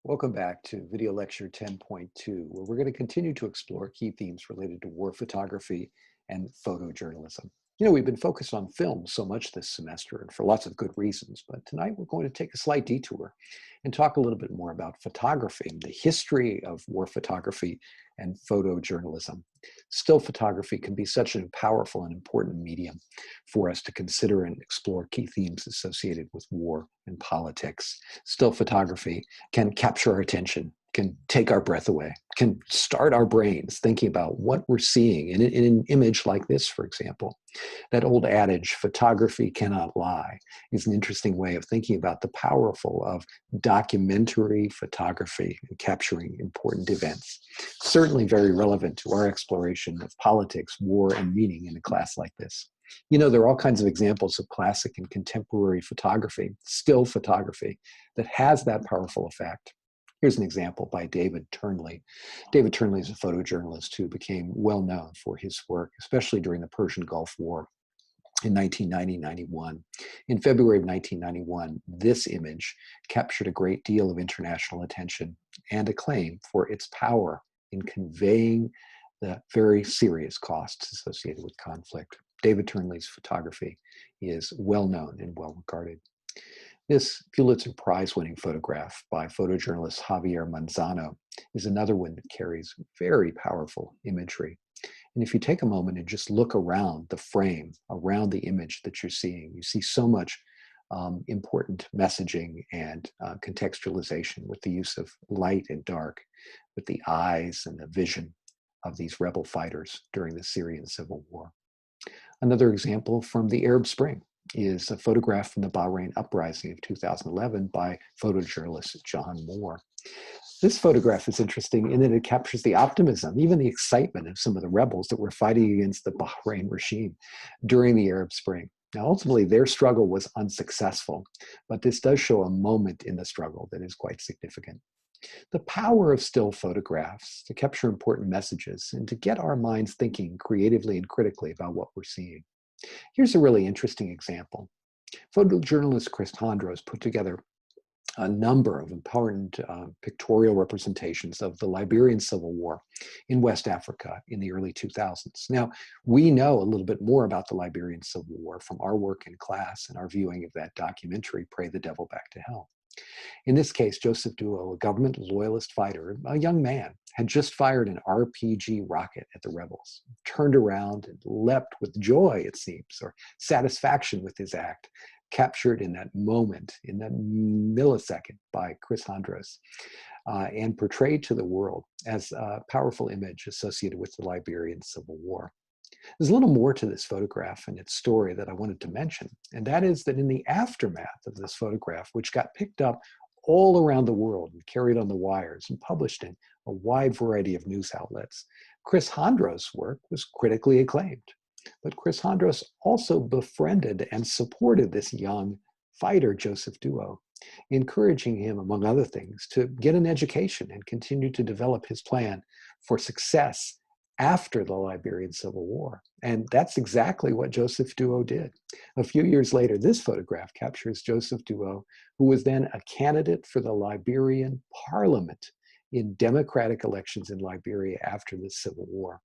Welcome back to video lecture 10.2, where we're going to continue to explore key themes related to war photography and photojournalism. We've been focused on film so much this semester, and for lots of good reasons, but tonight we're going to take a slight detour and talk a little bit more about photography, the history of war photography and photojournalism. Still photography can be such a powerful and important medium for us to consider and explore key themes associated with war and politics. Still photography can capture our attention, can take our breath away, can start our brains thinking about what we're seeing in an image like this, for example. That old adage, photography cannot lie, is an interesting way of thinking about the powerful of documentary photography and capturing important events. Certainly very relevant to our exploration of politics, war, and meaning in a class like this. There are all kinds of examples of classic and contemporary photography, still photography, that has that powerful effect. Here's an example by David Turnley. David Turnley is a photojournalist who became well known for his work, especially during the Persian Gulf War in 1990-91. In February of 1991, this image captured a great deal of international attention and acclaim for its power in conveying the very serious costs associated with conflict. David Turnley's photography is well known and well regarded. This Pulitzer Prize-winning photograph by photojournalist Javier Manzano is another one that carries very powerful imagery. And if you take a moment and just look around the frame, around the image that you're seeing, you see so much important messaging and contextualization with the use of light and dark, with the eyes and the vision of these rebel fighters during the Syrian civil war. Another example from the Arab Spring is a photograph from the Bahrain uprising of 2011 by photojournalist John Moore. This photograph is interesting in that it captures the optimism, even the excitement of some of the rebels that were fighting against the Bahrain regime during the Arab Spring. Now, ultimately, their struggle was unsuccessful, but this does show a moment in the struggle that is quite significant. The power of still photographs to capture important messages and to get our minds thinking creatively and critically about what we're seeing. Here's a really interesting example. Photojournalist Chris Hondros put together a number of important pictorial representations of the Liberian Civil War in West Africa in the early 2000s. Now, we know a little bit more about the Liberian Civil War from our work in class and our viewing of that documentary, Pray the Devil Back to Hell. In this case, Joseph Duo, a government loyalist fighter, a young man, had just fired an RPG rocket at the rebels, turned around and leapt with joy, it seems, or satisfaction with his act, captured in that moment, in that millisecond by Chris Hondros, and portrayed to the world as a powerful image associated with the Liberian Civil War. There's a little more to this photograph and its story that I wanted to mention, and that is that in the aftermath of this photograph, which got picked up all around the world and carried on the wires and published in a wide variety of news outlets, Chris Hondros' work was critically acclaimed. But Chris Hondros also befriended and supported this young fighter, Joseph Duo, encouraging him, among other things, to get an education and continue to develop his plan for success after the Liberian Civil War. And that's exactly what Joseph Duo did. A few years later, this photograph captures Joseph Duo, who was then a candidate for the Liberian Parliament in democratic elections in Liberia after the Civil War.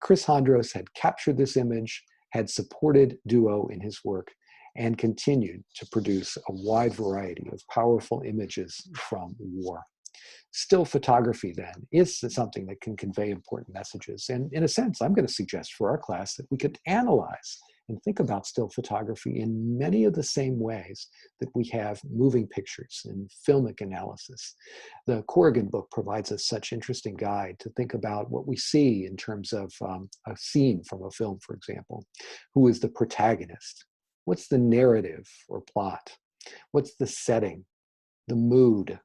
Chris Hondros had captured this image, had supported Duo in his work, and continued to produce a wide variety of powerful images from war. Still photography, then, is something that can convey important messages. And in a sense, I'm going to suggest for our class that we could analyze and think about still photography in many of the same ways that we have moving pictures and filmic analysis. The Corrigan book provides us such interesting guide to think about what we see in terms of a scene from a film, for example. Who is the protagonist? What's the narrative or plot? What's the setting, the mood,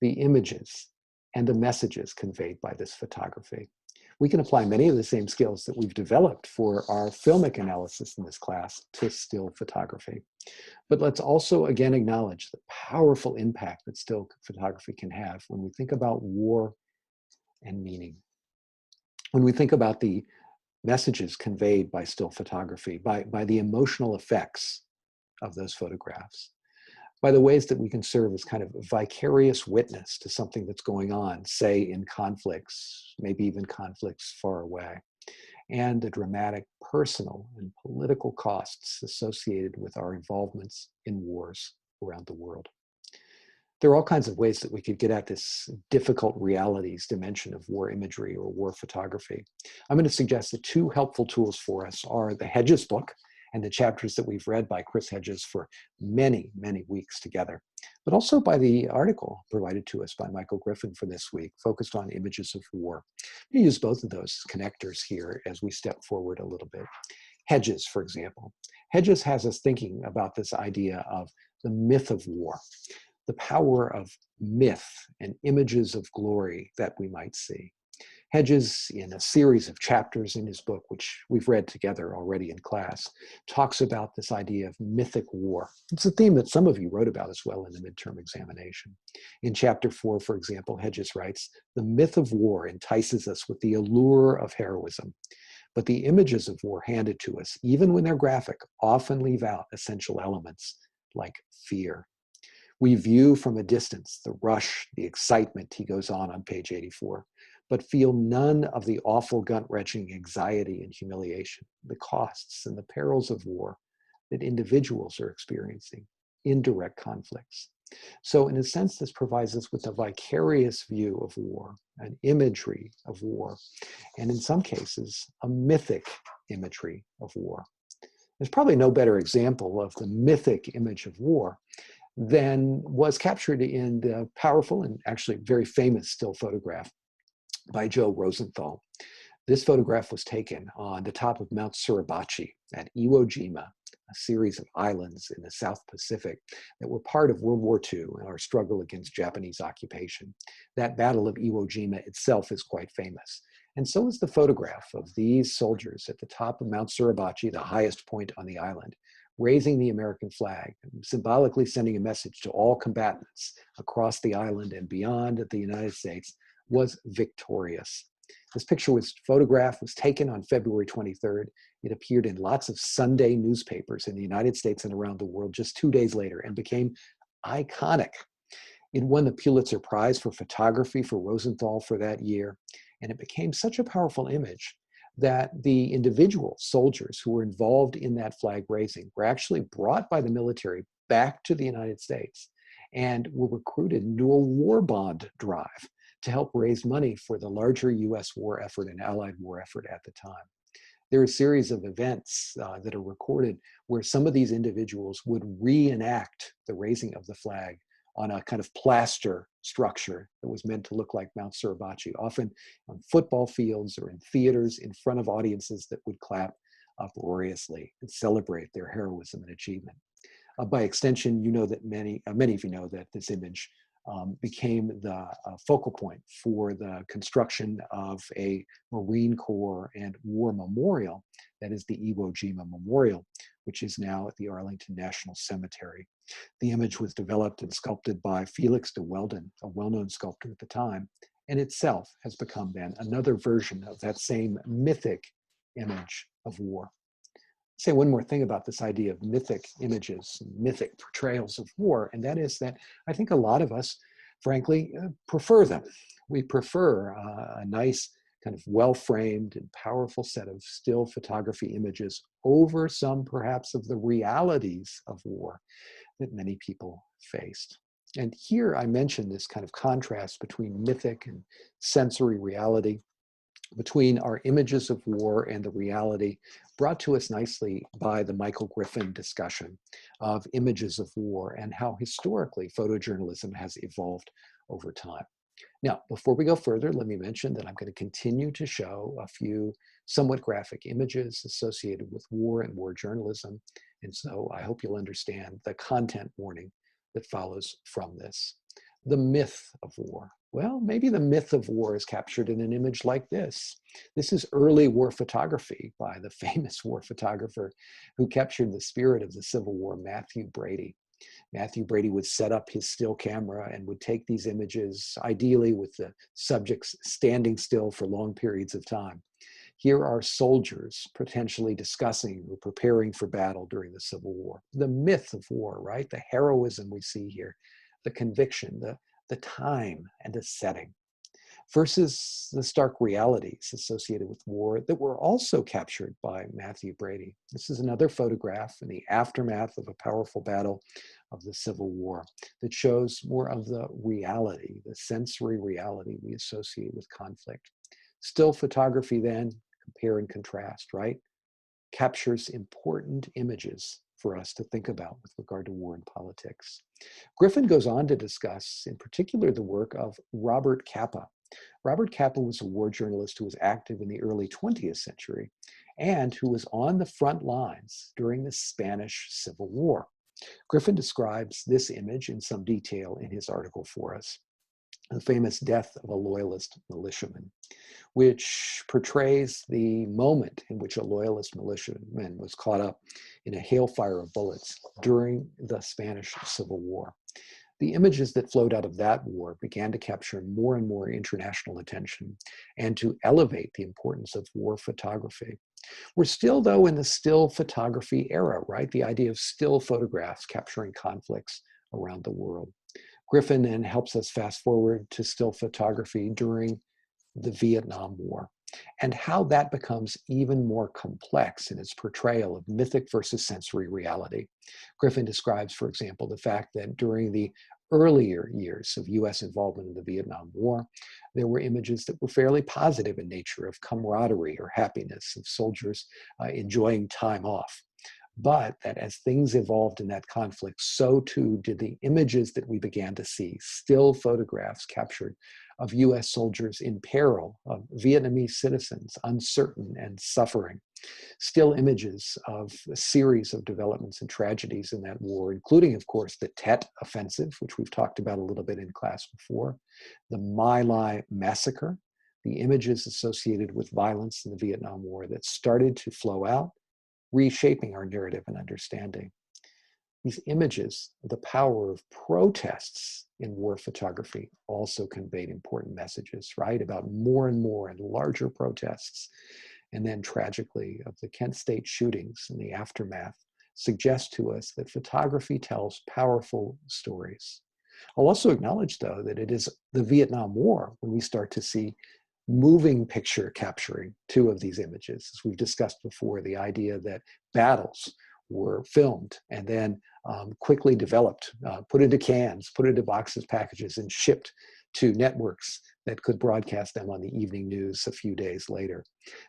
the images, and the messages conveyed by this photography? We can apply many of the same skills that we've developed for our filmic analysis in this class to still photography. But let's also again acknowledge the powerful impact that still photography can have when we think about war and meaning. When we think about the messages conveyed by still photography, by the emotional effects of those photographs. by the ways that we can serve as kind of a vicarious witness to something that's going on, say in conflicts, maybe even conflicts far away, and the dramatic personal and political costs associated with our involvements in wars around the world. There are all kinds of ways that we could get at this difficult realities dimension of war imagery or war photography. I'm going to suggest that two helpful tools for us are the Hedges book and the chapters that we've read by Chris Hedges for many, many weeks together, but also by the article provided to us by Michael Griffin for this week, focused on images of war. We use both of those as connectors here as we step forward a little bit. Hedges, for example. Hedges has us thinking about this idea of the myth of war, the power of myth and images of glory that we might see. Hedges, in a series of chapters in his book, which we've read together already in class, talks about this idea of mythic war. It's a theme that some of you wrote about as well in the midterm examination. In chapter 4, for example, Hedges writes, "The myth of war entices us with the allure of heroism, but the images of war handed to us, even when they're graphic, often leave out essential elements like fear. We view from a distance the rush, the excitement," he goes on page 84, "but feel none of the awful gut-wrenching anxiety and humiliation, the costs and the perils of war that individuals are experiencing in direct conflicts." So in a sense, this provides us with a vicarious view of war, an imagery of war, and in some cases, a mythic imagery of war. There's probably no better example of the mythic image of war than was captured in the powerful and actually very famous still photograph by Joe Rosenthal. This photograph was taken on the top of Mount Suribachi at Iwo Jima, a series of islands in the South Pacific that were part of World War II and our struggle against Japanese occupation. That Battle of Iwo Jima itself is quite famous. And so is the photograph of these soldiers at the top of Mount Suribachi, the highest point on the island, raising the American flag, symbolically sending a message to all combatants across the island and beyond that the United States was victorious. This picture was taken on February 23rd. It appeared in lots of Sunday newspapers in the United States and around the world just 2 days later and became iconic. It won the Pulitzer Prize for photography for Rosenthal for that year, and it became such a powerful image that the individual soldiers who were involved in that flag raising were actually brought by the military back to the United States and were recruited into a war bond drive to help raise money for the larger US war effort and Allied war effort at the time. There are a series of events that are recorded where some of these individuals would reenact the raising of the flag on a kind of plaster structure that was meant to look like Mount Suribachi, often on football fields or in theaters in front of audiences that would clap uproariously and celebrate their heroism and achievement. By extension, you know that many of you know that this image became the focal point for the construction of a Marine Corps and War Memorial, that is the Iwo Jima Memorial, which is now at the Arlington National Cemetery. The image was developed and sculpted by Felix de Weldon, a well-known sculptor at the time, and itself has become then another version of that same mythic image of war. Say one more thing about this idea of mythic images, mythic portrayals of war, and that is that I think a lot of us, frankly, prefer them. We prefer a nice, kind of well-framed and powerful set of still photography images over some perhaps of the realities of war that many people faced. And here I mention this kind of contrast between mythic and sensory reality, between our images of war and the reality, brought to us nicely by the Michael Griffin discussion of images of war and how historically photojournalism has evolved over time. Now, before we go further, let me mention that I'm going to continue to show a few somewhat graphic images associated with war and war journalism. And so I hope you'll understand the content warning that follows from this. The myth of war. Well, maybe the myth of war is captured in an image like this. This is early war photography by the famous war photographer who captured the spirit of the Civil War, Mathew Brady. Mathew Brady would set up his still camera and would take these images, ideally with the subjects standing still for long periods of time. Here are soldiers potentially discussing or preparing for battle during the Civil War. The myth of war, right? The heroism we see here, the conviction, the time and the setting, versus the stark realities associated with war that were also captured by Matthew Brady. This is another photograph in the aftermath of a powerful battle of the Civil War that shows more of the reality, the sensory reality we associate with conflict. Still photography then, compare and contrast, right? Captures important images for us to think about with regard to war and politics. Griffin goes on to discuss, in particular, the work of Robert Capa. Robert Capa was a war journalist who was active in the early 20th century and who was on the front lines during the Spanish Civil War. Griffin describes this image in some detail in his article for us, The Famous Death of a Loyalist Militiaman, which portrays the moment in which a loyalist militiaman was caught up in a hailfire of bullets during the Spanish Civil War. The images that flowed out of that war began to capture more and more international attention and to elevate the importance of war photography. We're still, though, in the still photography era, right? The idea of still photographs capturing conflicts around the world. Griffin then helps us fast forward to still photography during the Vietnam War and how that becomes even more complex in its portrayal of mythic versus sensory reality. Griffin describes, for example, the fact that during the earlier years of US involvement in the Vietnam War, there were images that were fairly positive in nature of camaraderie or happiness, of soldiers enjoying time off. But that as things evolved in that conflict, so too did the images that we began to see, still photographs captured of US soldiers in peril, of Vietnamese citizens uncertain and suffering. Still images of a series of developments and tragedies in that war, including, of course, the Tet Offensive, which we've talked about a little bit in class before, the My Lai Massacre, the images associated with violence in the Vietnam War that started to flow out, reshaping our narrative and understanding. These images, the power of protests in war photography also conveyed important messages, right? About more and more and larger protests. And then tragically of the Kent State shootings and the aftermath suggest to us that photography tells powerful stories. I'll also acknowledge, though, that it is the Vietnam War when we start to see moving picture capturing two of these images. As we've discussed before, the idea that battles were filmed and then quickly developed, put into cans, put into boxes, packages, and shipped to networks that could broadcast them on the evening news a few days later.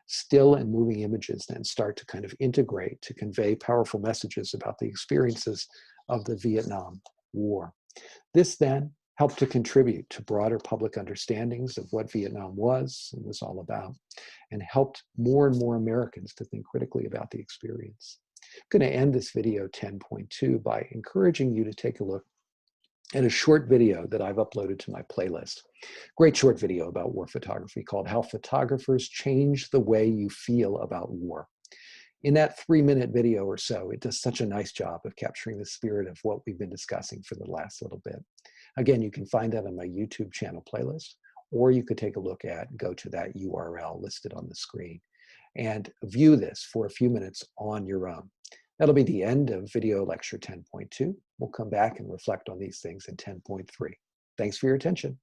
Still and moving images then start to kind of integrate to convey powerful messages about the experiences of the Vietnam War. This then helped to contribute to broader public understandings of what Vietnam was and was all about, and helped more and more Americans to think critically about the experience. I'm going to end this video 10.2 by encouraging you to take a look at a short video that I've uploaded to my playlist. Great short video about war photography called How Photographers Change the Way You Feel About War. In that 3-minute video or so, it does such a nice job of capturing the spirit of what we've been discussing for the last little bit. Again, you can find that on my YouTube channel playlist, or you could take a look at, go to that URL listed on the screen and view this for a few minutes on your own. That'll be the end of video lecture 10.2. We'll come back and reflect on these things in 10.3. Thanks for your attention.